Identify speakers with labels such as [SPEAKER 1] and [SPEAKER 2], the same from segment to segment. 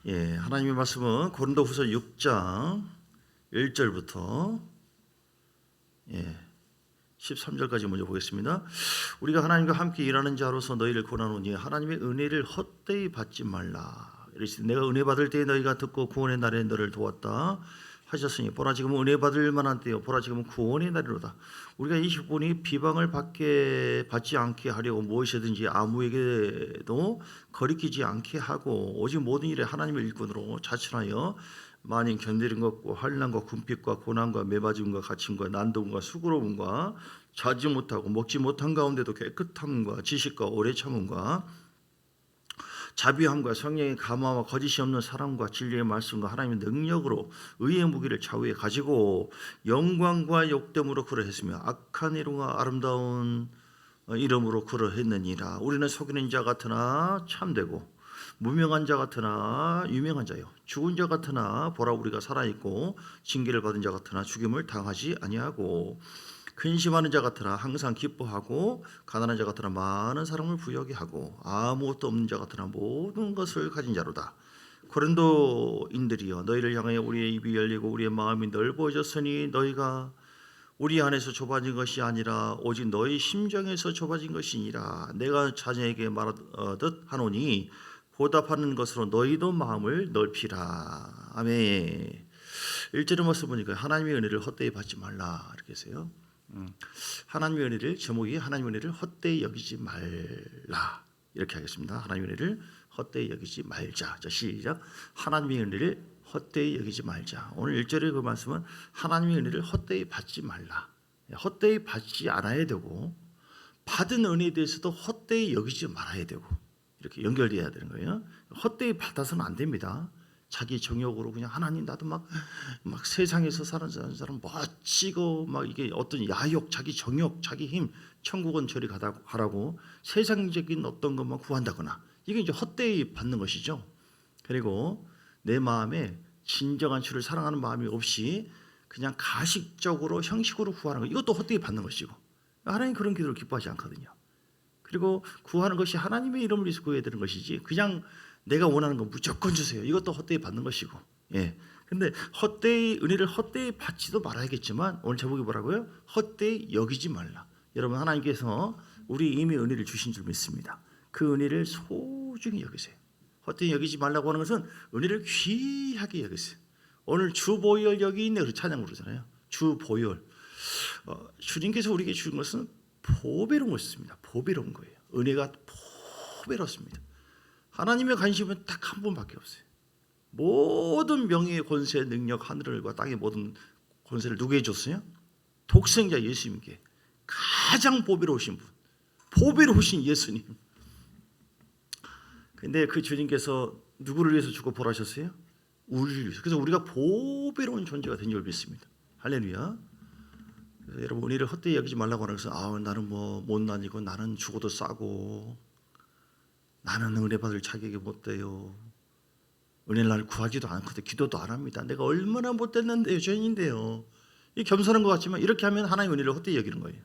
[SPEAKER 1] 하나님의 말씀은 고린도후서 6장 1절부터 13절까지 먼저 보겠습니다. 우리가 하나님과 함께 일하는 자로서 너희를 권하노니 하나님의 은혜를 헛되이 받지 말라. 이르시되 내가 은혜 받을 때에 너희가 듣고 구원의 날에 너를 도왔다 하셨으니 보라 지금은 은혜 받을 만한 때요 보라 지금은 구원의 날이로다. 우리가 이 기분이 비방을 받지 않게 하려고 무엇이든지 아무에게도 거리끼지 않게 하고 오직 모든 일에 하나님의 일꾼으로 자천하여 만인 견디는 것과 환난과 궁핍과 고난과 매맞음과 갇힘과 난동과 수고로움과 자지 못하고 먹지 못한 가운데도 깨끗함과 지식과 오래 참음과 자비함과 성령의 감화와 거짓이 없는 사랑과 진리의 말씀과 하나님의 능력으로 의의 무기를 좌우에 가지고 영광과 욕됨으로 그러했으며 악한 이름과 아름다운 이름으로 그러했느니라. 우리는 속이는 자 같으나 참되고 무명한 자 같으나 유명한 자요 죽은 자 같으나 보라 우리가 살아있고 징계를 받은 자 같으나 죽임을 당하지 아니하고 근심하는 자 같으나 항상 기뻐하고 가난한 자 같으나 많은 사람을 부유하게 하고 아무것도 없는 자 같으나 모든 것을 가진 자로다. 고린도인들이여 너희를 향하여 우리의 입이 열리고 우리의 마음이 넓어졌으니 너희가 우리 안에서 좁아진 것이 아니라 오직 너희 심정에서 좁아진 것이니라. 내가 자녀에게 말하듯 하노니 보답하는 것으로 너희도 마음을 넓히라. 아멘. 1절의 말씀 보니까 하나님의 은혜를 헛되이 받지 말라 이렇게 했어요. 하나님의 은혜를 제목이 하나님의 은혜를 헛되이 여기지 말라 이렇게 하겠습니다. 하나님의 은혜를 헛되이 여기지 말자. 자 시작. 하나님의 은혜를 헛되이 여기지 말자. 오늘 1절의 그 말씀은 하나님의 은혜를 헛되이 받지 말라. 헛되이 받지 않아야 되고 받은 은혜에 대해서도 헛되이 여기지 말아야 되고 이렇게 연결돼야 되는 거예요. 헛되이 받아서는 안 됩니다. 자기 정욕으로 그냥 하나님 나도 막 세상에서 사는 사람 멋지고 막 이게 어떤 야욕, 자기 정욕, 자기 힘, 천국은 저리 가라고 세상적인 어떤 것만 구한다거나 이게 이제 헛되이 받는 것이죠. 그리고 내 마음에 진정한 주를 사랑하는 마음이 없이 그냥 가식적으로 형식으로 구하는 것 이것도 헛되이 받는 것이고 하나님 그런 기도를 기뻐하지 않거든요. 그리고 구하는 것이 하나님의 이름을 위해서 구해야 되는 것이지 그냥 내가 원하는 거 무조건 주세요. 이것도 헛되이 받는 것이고. 근데 헛되이 은혜를 헛되이 받지도 말아야겠지만 오늘 제목이 뭐라고요? 헛되이 여기지 말라. 여러분 하나님께서 우리 이미 은혜를 주신 줄 믿습니다. 그 은혜를 소중히 여기세요. 헛되이 여기지 말라고 하는 것은 은혜를 귀하게 여기세요. 오늘 주보혈 여기 있네. 그렇게 찬양 부르잖아요. 주보혈. 주님께서 우리에게 주신 것은 보배로운 것입니다. 보배로운 거예요. 은혜가 보배롭습니다. 하나님의 관심은 딱 한 분밖에 없어요. 모든 명예의 권세, 능력, 하늘과 땅의 모든 권세를 누구에게 줬어요? 독생자 예수님께 가장 보배로우신 분, 보배로우신 예수님. 근데 그 주님께서 누구를 위해서 주고 벌하셨어요? 우리를 위해서. 그래서 우리가 보배로운 존재가 된 줄 믿습니다. 할렐루야. 그래서 여러분 은혜를 헛되이 여기지 말라고 하는 것은 나는 뭐 못난이고 나는 죽어도 싸고 나는 은혜 받을 자격이 못 돼요. 은혜를 날 구하지도 않거든. 기도도 안 합니다. 내가 얼마나 못됐는데요. 죄인인데요. 이 겸손한 것 같지만 이렇게 하면 하나님 은혜를 헛되이 여기는 거예요.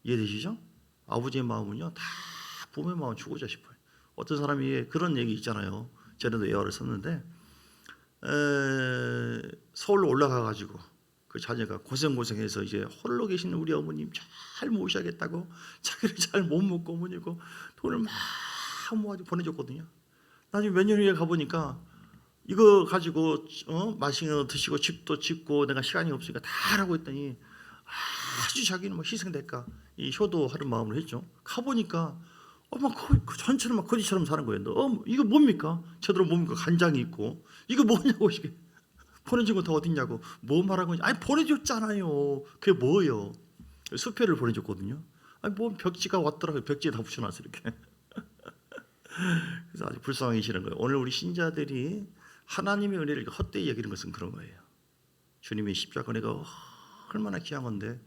[SPEAKER 1] 이해되시죠? 아버지의 마음은요. 다 부모의 마음은 주고자 싶어요. 어떤 사람이 그런 얘기 있잖아요. 전에도 예화를 썼는데 서울로 올라가가지고 그 자녀가 고생해서 이제 홀로 계시는 우리 어머님 잘 모셔야겠다고 자기를 잘 못 먹고 어머니고 돈을 막 모아서 보내줬거든요. 나중에 몇 년 후에 가보니까 이거 가지고 맛있는 거 드시고 집도 짓고 내가 시간이 없으니까 다 하라고 했더니 아주 자기는 뭐 희생될까 이 효도하는 마음을 했죠. 가보니까 막 전처럼 막 거지처럼 사는 거예요. 이거 뭡니까? 제대로 뭡니까? 간장이 있고 이거 뭐냐고 이게. 보내준 거 다 어딨냐고 뭐 말하는 건지 보내줬잖아요. 그게 뭐예요? 수표를 보내줬거든요. 뭐 벽지가 왔더라고요. 벽지에 다 붙여놨어 이렇게. 그래서 아주 불쌍하시는 거예요. 오늘 우리 신자들이 하나님의 은혜를 헛되이 여기는 것은 그런 거예요. 주님의 십자가 은혜가 얼마나 귀한 건데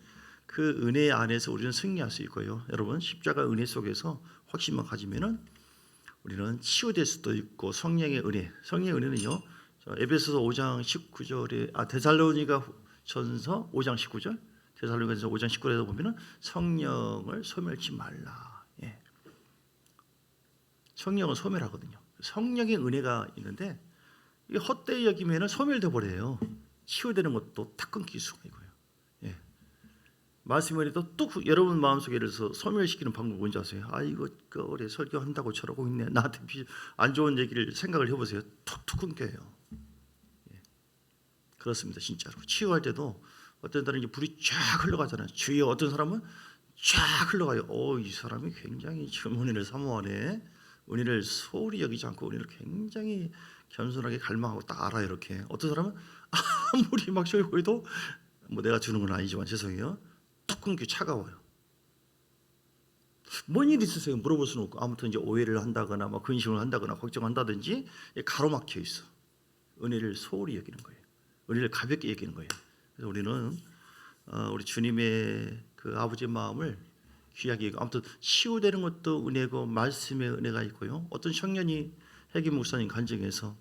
[SPEAKER 1] 그 은혜 안에서 우리는 승리할 수 있고요. 여러분 십자가 은혜 속에서 확신만 가지면은 우리는 치유될 수도 있고 성령의 은혜는요. 에베소서 5장 19절에 데살로니가 전서 5장 19절 데살로니가전서 5장 19절에도 보면은 성령을 소멸치 말라. 성령은 소멸하거든요. 성령의 은혜가 있는데 이게 헛되이 여기면은 소멸돼 버려요. 치유되는 것도 탁 끊길 수가 있고요. 예. 말씀을 해도 뚝 여러분 마음속에 이래서 소멸시키는 방법 뭔지 아세요? 아 이거 우리 설교한다고 저러고 있네. 나한테 안 좋은 얘기를 생각을 해보세요. 툭툭 끊겨요. 예. 그렇습니다. 진짜로 치유할 때도 어떤 사람은 불이 쫙 흘러가잖아요. 주위에 어떤 사람은 쫙 흘러가요. 이 사람이 굉장히 지금 은혜를 사모하네. 은혜를 소홀히 여기지 않고 은혜를 굉장히 겸손하게 갈망하고 딱 알아요. 이렇게 어떤 사람은 아무리 막 저기 해도 뭐 내가 주는 건 아니지만 죄송해요. 툭 끊기 차가워요. 뭔 일 있으세요? 물어볼 수는 없고 아무튼 이제 오해를 한다거나 막 근심을 한다거나 걱정한다든지 가로막혀 있어. 은혜를 소홀히 여기는 거예요. 은혜를 가볍게 여기는 거예요. 그래서 우리는 우리 주님의 그 아버지의 마음을 귀하게 여기고 아무튼 치유되는 것도 은혜고 말씀의 은혜가 있고요. 어떤 청년이 해기 목사님 간증에서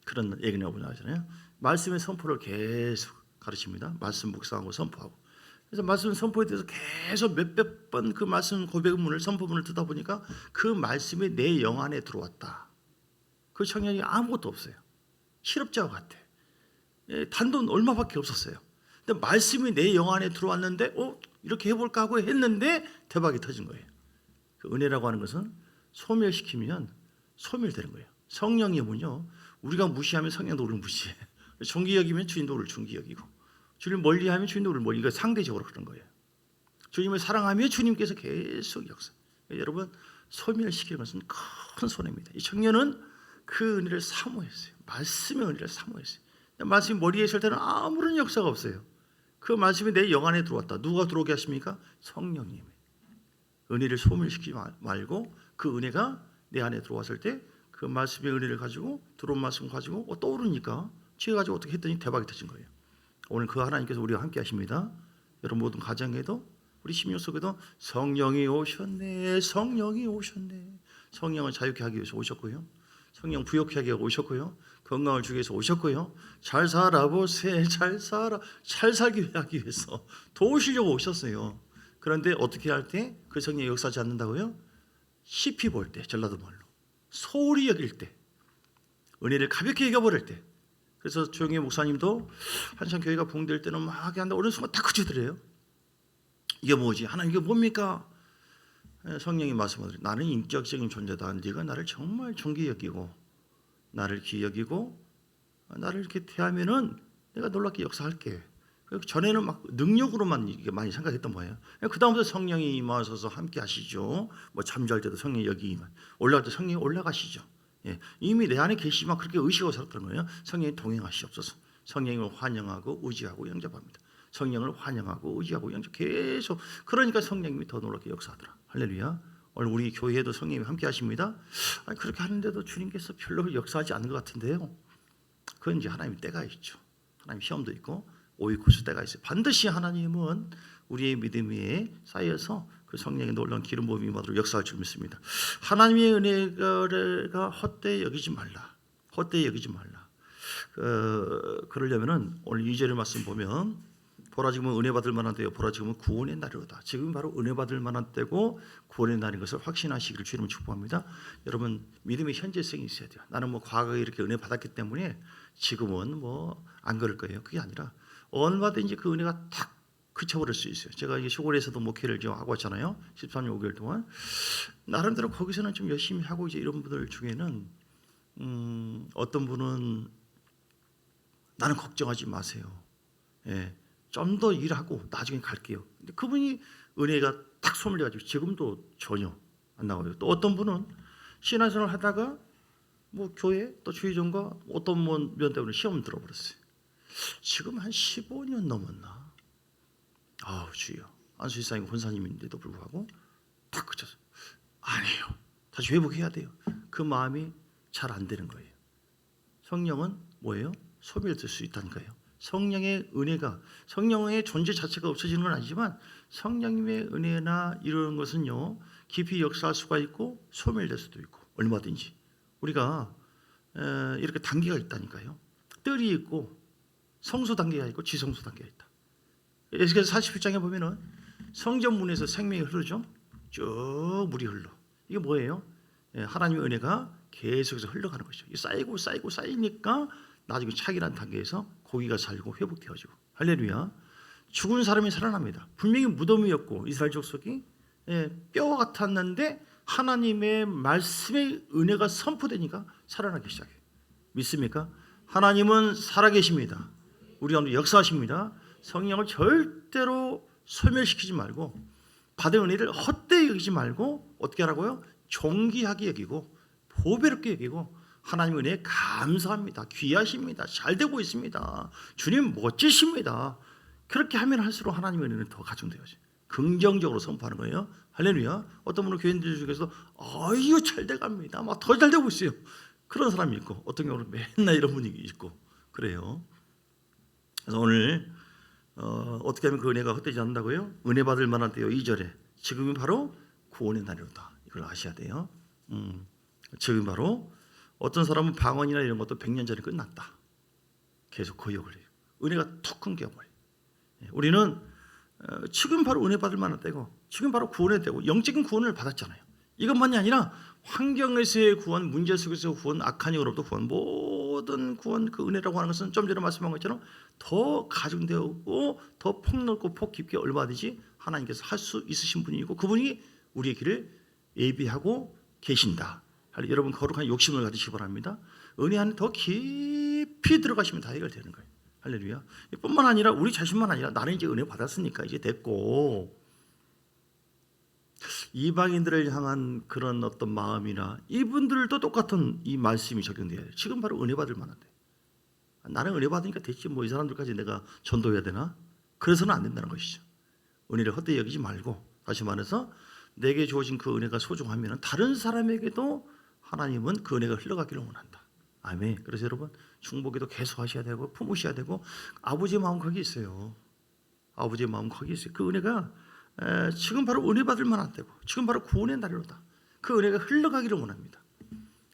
[SPEAKER 1] 그런 얘기를 나오잖아요. 말씀의 선포를 계속 가르칩니다. 말씀 묵상하고 선포하고. 그래서 말씀 선포에 대해서 계속 몇백 번 그 말씀 고백문을 선포문을 듣다 보니까 그 말씀이 내 영 안에 들어왔다. 그 청년이 아무것도 없어요. 실업자와 같아. 단돈 얼마밖에 없었어요. 근데 말씀이 내 영 안에 들어왔는데 이렇게 해볼까 하고 했는데 대박이 터진 거예요. 그 은혜라고 하는 것은 소멸시키면 소멸되는 거예요. 성령님은요, 우리가 무시하면 성령도 우리를 무시해. 존귀 여기면 주님도 우리를 존귀 여기고, 주님을 멀리하면 주님도 우리를 멀리. 이거 상대적으로 그런 거예요. 주님을 사랑하면 주님께서 계속 역사. 여러분 소멸시키는 것은 큰 손해입니다. 이 청년은 그 은혜를 사모했어요. 말씀의 은혜를 사모했어요. 말씀이 머리에 있을 때는 아무런 역사가 없어요. 그 말씀이 내 영 안에 들어왔다. 누가 들어오게 하십니까? 성령님이. 은혜를 소멸시키지 말고 그 은혜가 내 안에 들어왔을 때 그 말씀의 은혜를 가지고 들어온 말씀 가지고 떠오르니까 취해가지고 어떻게 했더니 대박이 터진 거예요. 오늘 그 하나님께서 우리와 함께 하십니다. 여러분 모든 가정에도 우리 심령 속에도 성령이 오셨네. 성령이 오셨네. 성령을 자유케 하기 위해서 오셨고요. 성령 부욕케 하기 위해서 오셨고요. 건강을 주기 위해서 오셨고요. 잘 살아보세. 잘 살기 하기 위해서 도우시려고 오셨어요. 그런데 어떻게 할 때 그 성령이 역사하지 않는다고요? 시피 볼 때, 전라도 말로 소홀히 여길 때, 은혜를 가볍게 여겨버릴 때. 그래서 조영희 목사님도 한참 교회가 붕될 때는 막 한다. 어느 순간 딱 그치더래요. 이게 뭐지? 하나님 이게 뭡니까? 성령이 말씀하더래요. 나는 인격적인 존재다. 네가 나를 정말 존귀 여기고 나를 귀히 여기고 나를 이렇게 대하면은 내가 놀랍게 역사할게. 전에는 막 능력으로만 이게 많이 생각했던 거예요. 그 다음부터 성령이 임하셔서 함께 하시죠. 뭐 잠잘 때도 성령이 여기 올라갈 때 성령이 올라가시죠. 예, 이미 내 안에 계시지만 그렇게 의식하고 살았던 거예요. 성령이 동행하시옵소서. 성령을 환영하고 의지하고 영접합니다. 성령을 환영하고 의지하고 영접 계속. 그러니까 성령님이 더 놀랍게 역사하더라. 할렐루야. 오늘 우리 교회에도 성령님이 함께 하십니다. 그렇게 하는데도 주님께서 별로 역사하지 않는 것 같은데요. 그건 이제 하나님 때가 있죠. 하나님 시험도 있고 오이코스 때가 있어요. 반드시 하나님은 우리의 믿음에 쌓여서 그 성령의 놀라운 기름 부음이 임하도록 역사할 줄 믿습니다. 하나님의 은혜가 헛되이 여기지 말라. 헛되이 여기지 말라. 그러려면은 오늘 2절의 말씀 보면 보라 지금은 은혜 받을 만한 때요. 보라 지금은 구원의 날이로다. 지금 바로 은혜 받을 만한 때고 구원의 날인 것을 확신하시기를 주님을 축복합니다. 여러분 믿음의 현재성이 있어야 돼요. 나는 뭐 과거에 이렇게 은혜 받았기 때문에 지금은 뭐 안 그럴 거예요. 그게 아니라 얼마든지 그 은혜가 탁 그쳐버릴 수 있어요. 제가 이게 시골에서도 목회를 좀 하고 왔잖아요. 13년 5개월 동안. 나름대로 거기서는 좀 열심히 하고 이제 이런 분들 중에는 어떤 분은 나는 걱정하지 마세요. 예, 좀 더 일하고 나중에 갈게요. 근데 그분이 은혜가 딱 소멸해가지고 지금도 전혀 안 나와요. 또 어떤 분은 신앙생활을 하다가 뭐 교회 또 주의종과 어떤 면 때문에 시험 들어버렸어요. 지금 한 15년 넘었나? 아우 주여. 안수일상이 권사님인데도 불구하고 딱 그쳤어요. 안 해요. 다시 회복해야 돼요. 그 마음이 잘 안 되는 거예요. 성령은 뭐예요? 소멸될 수 있다는 거예요. 성령의 은혜가 성령의 존재 자체가 없어지는 건 아니지만 성령님의 은혜나 이런 것은요 깊이 역사할 수가 있고 소멸될 수도 있고 얼마든지 우리가 이렇게 단계가 있다니까요. 뜰이 있고 성소 단계가 있고 지성소 단계가 있다. 에스겔서 47장에 보면은 성전 문에서 생명이 흐르죠. 쭉 물이 흘러. 이게 뭐예요? 하나님의 은혜가 계속해서 흘러가는 것이죠. 쌓이고 쌓이고 쌓이니까 나중에 차기란 단계에서 고기가 살고 회복되어지고. 할렐루야. 죽은 사람이 살아납니다. 분명히 무덤이었고 이스라엘 족속이 뼈와 같았는데 하나님의 말씀의 은혜가 선포되니까 살아나기 시작해요. 믿습니까? 하나님은 살아계십니다. 우리 가운데 역사하십니다. 성령을 절대로 소멸시키지 말고 받은 은혜를 헛되이 여기지 말고 어떻게 하라고요? 존귀하게 여기고 보배롭게 여기고 하나님의 은혜에 감사합니다. 귀하십니다. 잘 되고 있습니다. 주님 멋지십니다. 그렇게 하면 할수록 하나님의 은혜는 더 가중되어져요. 긍정적으로 선포하는 거예요. 할렐루야. 어떤 분은 교인들 중에서 아유 잘 돼갑니다. 막 더 잘 되고 있어요. 그런 사람이 있고 어떤 경우는 맨날 이런 분이 있고 그래요. 그래서 오늘 어떻게 하면 그 은혜가 헛되지 않는다고요? 은혜 받을 만한 때요. 2절에 지금이 바로 구원의 날이로다. 이걸 아셔야 돼요. 지금 바로 어떤 사람은 방언이나 이런 것도 100년 전에 끝났다. 계속 거역을 해요. 은혜가 툭 끊겨버려요. 우리는 지금 바로 은혜 받을 만한 때고 지금 바로 구원의 때고 영적인 구원을 받았잖아요. 이것만이 아니라 환경에서의 구원, 문제 속에서의 구원, 악한 영으로부터 구원, 모든 구원 그 은혜라고 하는 것은 좀 전에 말씀한 것처럼 더 가중되고 더 폭넓고 폭 깊게 얼마든지 하나님께서 할 수 있으신 분이고 그분이 우리의 길을 예비하고 계신다. 여러분 거룩한 욕심을 가지시기 바랍니다. 은혜 안에 더 깊이 들어가시면 다 해결되는 거예요. 할렐루야. 뿐만 아니라 우리 자신만 아니라 나는 이제 은혜 받았으니까 이제 됐고 이방인들을 향한 그런 어떤 마음이나 이분들도 똑같은 이 말씀이 적용돼야 돼요. 지금 바로 은혜 받을 만한데 나는 은혜 받으니까 됐지 뭐 이 사람들까지 내가 전도해야 되나? 그래서는 안 된다는 것이죠. 은혜를 헛되이 여기지 말고 다시 말해서 내게 주어진 그 은혜가 소중하면 다른 사람에게도 하나님은 그 은혜가 흘러가기를 원한다. 아멘. 그래서 여러분 중보기도 계속 하셔야 되고 품으셔야 되고 아버지의 마음 거기 있어요. 아버지의 마음 거기 있어요. 그 은혜가 지금 바로 은혜 받을 만한 때고 지금 바로 구원의 날이로다. 그 은혜가 흘러가기를 원합니다.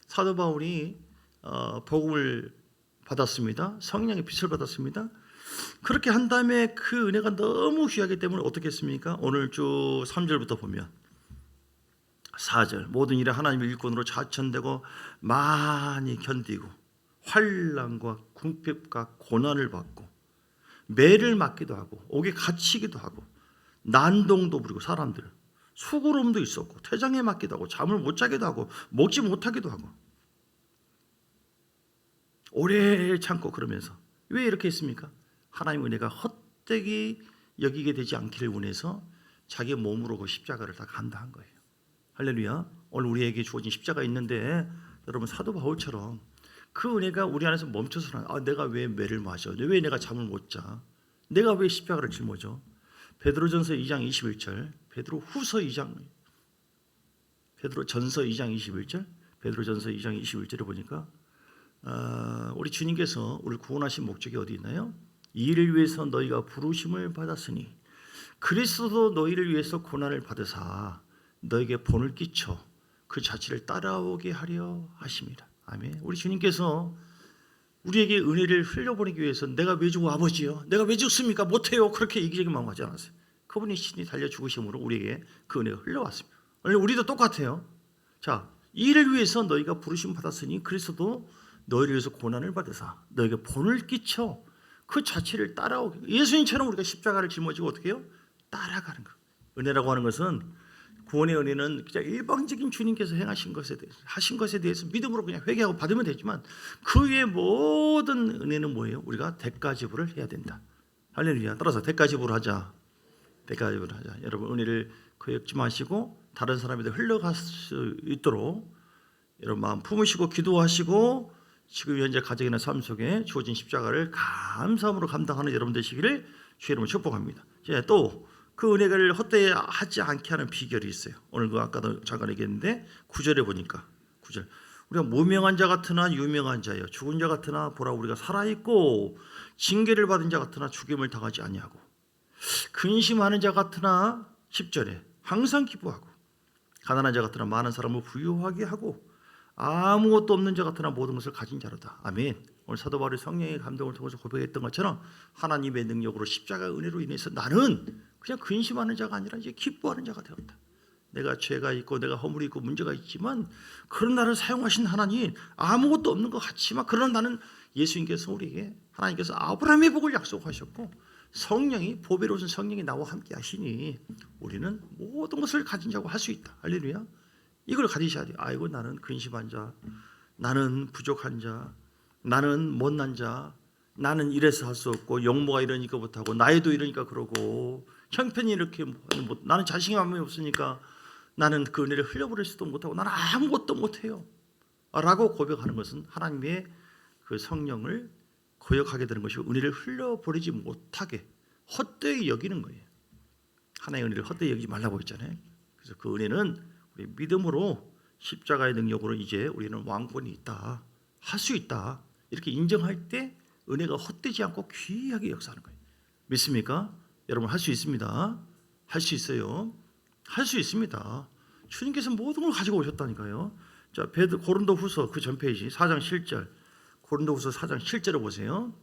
[SPEAKER 1] 사도 바울이 복음을 받았습니다. 성령의 빛을 받았습니다. 그렇게 한 다음에 그 은혜가 너무 귀하기 때문에 어떻게 했습니까? 오늘 쭉 3절부터 보면 4절 모든 일에 하나님의 일꾼으로 자천되고 많이 견디고 환난과 궁핍과 고난을 받고 매를 맞기도 하고 옥에 갇히기도 하고 난동도 부리고 사람들 수고로움도 있었고 퇴장에 맞기도 하고 잠을 못 자기도 하고 먹지 못하기도 하고 오래 참고 그러면서 왜 이렇게 했습니까? 하나님의 은혜가 헛되이 여기게 되지 않기를 원해서 자기 몸으로 그 십자가를 다 감당한 거예요. 할렐루야. 오늘 우리에게 주어진 십자가 있는데 여러분 사도 바울처럼 그 은혜가 우리 안에서 멈춰서는 내가 왜 매를 맞아? 왜 내가 잠을 못 자? 내가 왜 십자가를 짊어져? 베드로전서 2장 21절 베드로전서 2장 21절 베드로전서 2장 21절에 보니까 우리 주님께서 우리를 구원하신 목적이 어디 있나요? 이 일을 위해서 너희가 부르심을 받았으니 그리스도도 너희를 위해서 고난을 받으사 너에게 본을 끼쳐 그 자취를 따라오게 하려 하십니다. 아멘. 우리 주님께서 우리에게 은혜를 흘려보내기 위해서 내가 왜 주고 아버지요? 내가 왜 죽습니까? 못해요. 그렇게 이기적인 마음 하지 않았어요. 그분이 신이 달려 죽으심으로 우리에게 그 은혜가 흘러왔습니다. 우리도 똑같아요. 자, 이 일을 위해서 너희가 부르심 받았으니 그리스도도 너희를 위해서 고난을 받으사 너에게 본을 끼쳐 그 자취를 따라오게. 예수님처럼 우리가 십자가를 짊어지고 어떻게 해요? 따라가는 거. 은혜라고 하는 것은 구원의 은혜는 그냥 일방적인 주님께서 행하신 것에 대해서 하신 것에 대해서 믿음으로 그냥 회개하고 받으면 되지만 그 외의 모든 은혜는 뭐예요? 우리가 대가 지불을 해야 된다. 할렐루야. 따라서 대가 지불하자. 대가 지불하자. 여러분 은혜를 거역지 마시고 다른 사람에게 흘러갈 수 있도록 여러분 마음 품으시고 기도하시고 지금 현재 가정이나 삶 속에 주어진 십자가를 감사함으로 감당하는 여러분 되시기를 주의 이름으로 축복합니다. 또 그 은혜를 헛되이 하지 않게 하는 비결이 있어요. 오늘 그 아까도 잠깐 얘기했는데 9절에 보니까 9절 우리가 무명한 자 같으나 유명한 자여 죽은 자 같으나 보라 우리가 살아있고 징계를 받은 자 같으나 죽임을 당하지 아니하고 근심하는 자 같으나 10절에 항상 기뻐하고 가난한 자 같으나 많은 사람을 부유하게 하고 아무것도 없는 자 같으나 모든 것을 가진 자로다. 아멘. 오늘 사도 바울이 성령의 감동을 통해서 고백했던 것처럼 하나님의 능력으로 십자가 은혜로 인해서 나는 그냥 근심하는 자가 아니라 이제 기뻐하는 자가 되었다. 내가 죄가 있고 내가 허물이 있고 문제가 있지만 그런 나를 사용하신 하나님 아무것도 없는 것 같지만 그런 나는 예수님께서 우리에게 하나님께서 아브라함의 복을 약속하셨고 성령이 보배로우신 성령이 나와 함께 하시니 우리는 모든 것을 가진 자고 할 수 있다. 할렐루야. 이걸 가지셔야 돼요. 아이고 나는 근심한 자, 나는 부족한 자, 나는 못난 자, 나는 이래서 할 수 없고 영모가 이러니까 못하고 나이도 이러니까 그러고 형편이 이렇게 나는 자신감이 없으니까 나는 그 은혜를 흘려버릴 수도 못하고 나는 아무것도 못해요 라고 고백하는 것은 하나님의 그 성령을 거역하게 되는 것이고 은혜를 흘려버리지 못하게 헛되이 여기는 거예요. 하나님의 은혜를 헛되이 여기지 말라고 했잖아요. 그래서 그 은혜는 우리 믿음으로 십자가의 능력으로 이제 우리는 왕권이 있다, 할 수 있다 이렇게 인정할 때 은혜가 헛되지 않고 귀하게 역사하는 거예요. 믿습니까? 여러분 할 수 있습니다. 할 수 있어요. 할 수 있습니다. 주님께서 모든 걸 가지고 오셨다니까요. 자, 고린도후서 그 전 페이지 4장 7절. 고린도후서 4장 7절을 보세요.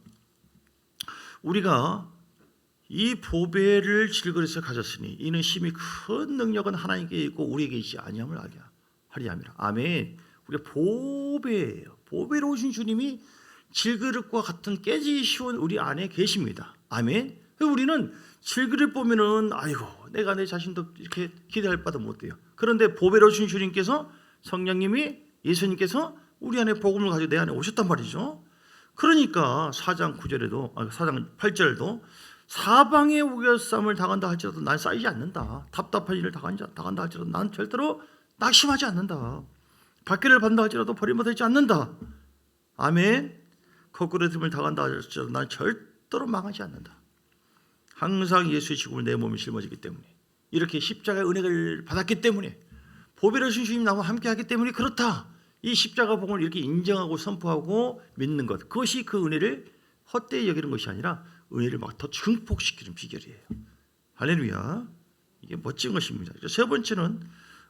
[SPEAKER 1] 우리가 이 보배를 질그릇에 가졌으니 이는 심히 큰 능력은 하나님께 있고 우리에게 있지 아니함을 알게 하리 함이라. 아멘. 우리가 보배예요. 보배로우신 주님이 질그릇과 같은 깨지기 쉬운 우리 안에 계십니다. 아멘. 우리는 질그릇 보면은 아이고 내가 내 자신도 이렇게 기대할 바도 못해요. 그런데 보배로우신 주님께서 성령님이 예수님께서 우리 안에 복음을 가지고 내 안에 오셨단 말이죠. 그러니까 4장 9절에도 4장 8절도 사방에 우겨쌈을 당한다 할지라도 난 쌓이지 않는다. 답답한 일을 당한다 할지라도 난 절대로 낙심하지 않는다. 박해를 받는다 할지라도 버림받지 않는다. 아멘. 거꾸로 틈을 당한다 할지라도 난 절대로 망하지 않는다. 항상 예수의 죽음을 내 몸에 짊어지기 때문에 이렇게 십자가의 은혜를 받았기 때문에 보배로우신 주님 나와 함께하기 때문에 그렇다. 이 십자가 복음을 이렇게 인정하고 선포하고 믿는 것 그것이 그 은혜를 헛되이 여기는 것이 아니라 은혜를 막 더 증폭시키는 비결이에요. 할렐루야. 이게 멋진 것입니다. 세 번째는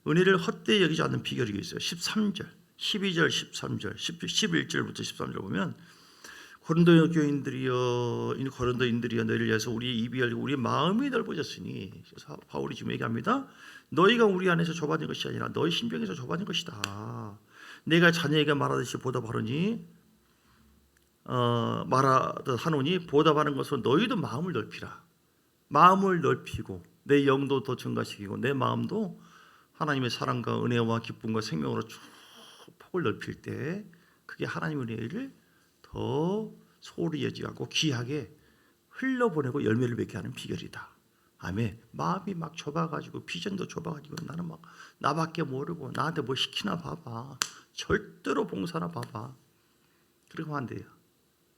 [SPEAKER 1] 은혜를 헛되이 여기지 않는 비결이 있어요. 13절, 12절, 13절, 11절부터 13절 보면 고린도 교인들이여 너희를 위해서 우리의 입이 열리고 우리의 마음이 넓어졌으니 바울이 지금 얘기합니다. 너희가 우리 안에서 좁아진 것이 아니라 너희 심령에서 좁아진 것이다. 내가 자녀에게 말하듯이 보답하노니 말하듯 하노니 보답하는 것은 너희도 마음을 넓히라. 마음을 넓히고 내 영도 더 증가시키고 내 마음도 하나님의 사랑과 은혜와 기쁨과 생명으로 쭉 폭을 넓힐 때 그게 하나님의 은혜를 더 소홀히 여기지 않고 귀하게 흘려보내고 열매를 맺게 하는 비결이다. 아멘. 마음이 막 좁아가지고 비전도 좁아가지고 나는 막 나밖에 모르고 나한테 뭐 시키나 봐봐. 절대로 봉사나 봐봐. 그렇게 하면 안 돼요.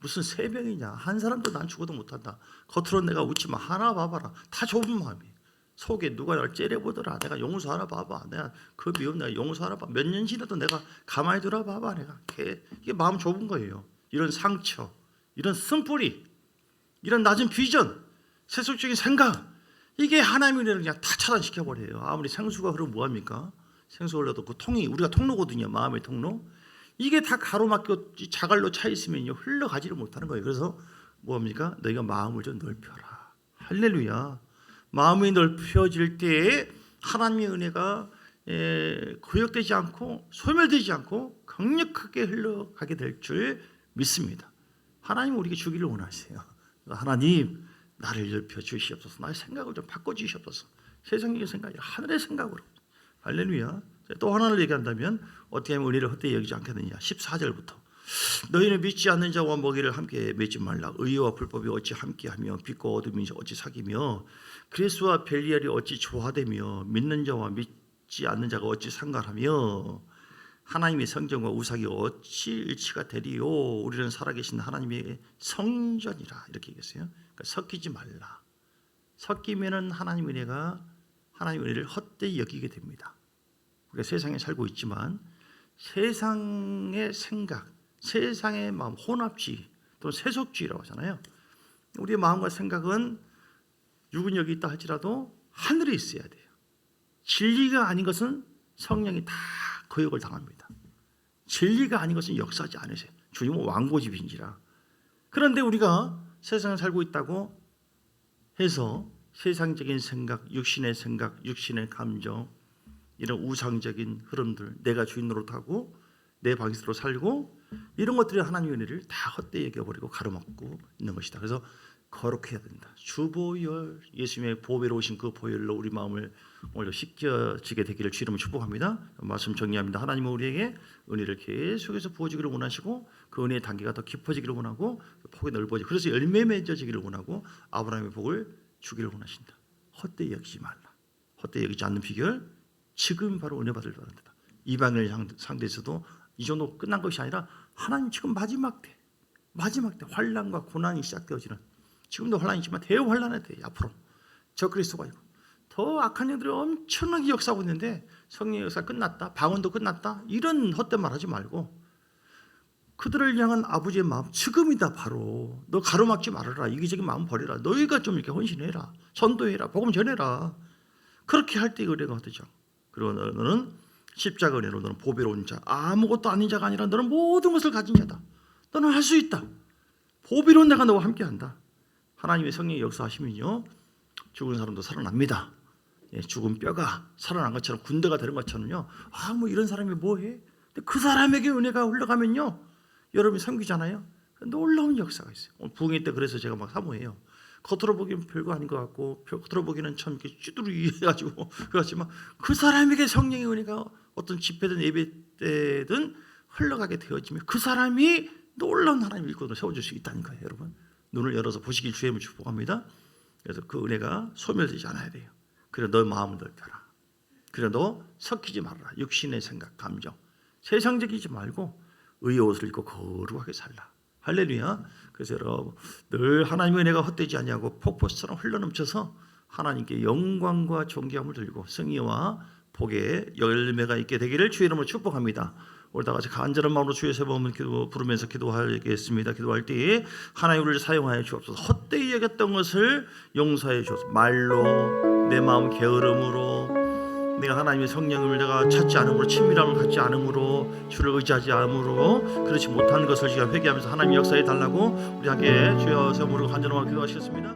[SPEAKER 1] 무슨 세 명이냐. 한 사람도 난 죽어도 못한다. 겉으로는 내가 웃지만 하나 봐봐라. 다 좁은 마음이에요. 속에 누가 날 째려보더라. 내가 용서하나 봐봐. 내가 그 미움 내가 용서하나 봐. 몇 년 지나도 내가 가만히 들어봐봐. 내가 이게 마음 좁은 거예요. 이런 상처, 이런 쓴뿌리, 이런 낮은 비전, 세속적인 생각 이게 하나님의 은혜를 그냥 다 차단시켜버려요. 아무리 생수가 흐르면 뭐합니까? 생수 흘러도 그 통이 우리가 통로거든요. 마음의 통로. 이게 다 가로막혀 자갈로 차 있으면요 흘러가지를 못하는 거예요. 그래서 뭐합니까? 너희가 마음을 좀 넓혀라. 할렐루야. 마음이 넓혀질 때에 하나님의 은혜가 거역되지 않고 소멸되지 않고 강력하게 흘러가게 될 줄 믿습니다. 하나님은 우리에게 주기를 원하세요. 하나님 나를 넓혀 주시옵소서. 나의 생각을 좀 바꿔 주시옵소서. 세상적인 생각이 아니라 하늘의 생각으로. 할렐루야. 또 하나를 얘기한다면 어떻게 하면 은혜를 헛되이 여기지 않겠느냐. 14절부터 너희는 믿지 않는 자와 먹이를 함께 맺지 말라. 의와 불법이 어찌 함께하며 빛과 어둠이 어찌 사귀며 그리스도와 벨리알이 어찌 조화되며 믿는 자와 믿지 않는 자가 어찌 상관하며 하나님의 성전과 우상이 어찌 일치가 되리요. 우리는 살아계신 하나님의 성전이라. 이렇게 얘기했어요. 그러니까 섞이지 말라. 섞이면은 하나님의 은혜를 헛되이 여기게 됩니다. 우리가 세상에 살고 있지만 세상의 생각, 세상의 마음, 혼합주의 또는 세속주의라고 하잖아요. 우리의 마음과 생각은 육은 여기 있다 할지라도 하늘에 있어야 돼요. 진리가 아닌 것은 성령이 다 거역을 당합니다. 진리가 아닌 것은 역사하지 않으세요. 주님은 왕고집인지라. 그런데 우리가 세상에 살고 있다고 해서 세상적인 생각, 육신의 감정, 이런 우상적인 흐름들, 내가 주인 노릇하고 내 방식으로 살고 이런 것들이 하나님의 은혜를 다 헛되이 여겨버리고 가로막고 있는 것이다. 그래서 거룩해야 된다. 주보혈, 예수님의 보배로 오신 그 보혈로 우리 마음을 오늘 씻겨지게 되기를 주의 이름으로 축복합니다. 말씀 정리합니다. 하나님은 우리에게 은혜를 계속해서 부어주기를 원하시고 그 은혜의 단계가 더 깊어지기를 원하고 폭이 넓어지고 그래서 열매 맺어지기를 원하고 아브라함의 복을 주기를 원하신다. 헛되이 여기지 말라. 헛되이 여기지 않는 비결, 지금 바로 은혜 받을 바랍니다. 이방인을 상대해서도 이 정도 끝난 것이 아니라 하나님 지금 마지막 때 환난과 고난이 시작되어지는, 지금도 환난이지만 대환난의 때 앞으로 저 그리스도가 있고 더 악한 영들이 엄청나게 역사하고 있는데 성령의 역사 끝났다, 방언도 끝났다, 이런 헛된 말 하지 말고 그들을 향한 아버지의 마음, 지금이다. 바로 너 가로막지 말아라. 이기적인 마음 버려라. 너희가 좀 이렇게 헌신해라, 전도해라, 복음 전해라. 그렇게 할 때 은혜가 어떠죠? 그리고 너는 십자가 은혜로 너는 보배로운 자, 아무것도 아닌 자가 아니라 너는 모든 것을 가진 자다. 너는 할 수 있다. 보배로운 내가 너와 함께한다. 하나님의 성령의 역사하시면요, 죽은 사람도 살아납니다. 죽은 뼈가 살아난 것처럼, 군대가 되는 것처럼요. 뭐 이런 사람이 뭐해? 근데 그 사람에게 은혜가 흘러가면요, 여러분이 섬기잖아요. 놀라운 역사가 있어요. 오늘 부흥회 때 그래서 제가 막 사모해요. 겉으로 보기엔 별거 아닌 것 같고, 겉으로 보기에는 참 이렇게 쭈두루해가지고 그렇지만 그 사람에게 성령의 은혜가 어떤 집회든 예배 때든 흘러가게 되어지면 그 사람이 놀라운 하나님의 일꾼으로 세워줄 수 있다는 거예요. 여러분, 눈을 열어서 보시길 주의 축복합니다. 그래서 그 은혜가 소멸되지 않아야 돼요. 그래 너 마음을 넓혀라. 그래 너 섞이지 말아라. 육신의 생각, 감정, 세상적이지 말고 의의 옷을 입고 거룩하게 살라. 할렐루야. 그래서 여러분 늘 하나님의 은혜가 헛되지 아니하고 폭포수처럼 흘러넘쳐서 하나님께 영광과 존귀함을 들고 승리와 복의 열매가 있게 되기를 주의 이름으로 축복합니다. 오늘 다 같이 간절한 마음으로 주의 세범을 부르면서 기도하겠습니다. 기도할 때 하나님 우리를 사용하여 주옵소서. 헛되이 여겼던 것을 용서해 주옵소서. 말로, 내 마음 게으름으로, 내가 하나님의 성령을 내가 찾지 않음으로, 친밀함을 갖지 않음으로, 주를 의지하지 않음으로 그렇지 못한 것을 제가 회개하면서 하나님 역사해 달라고 우리 함께 주여 세범으로 간절한 마음으로 기도하시겠습니다.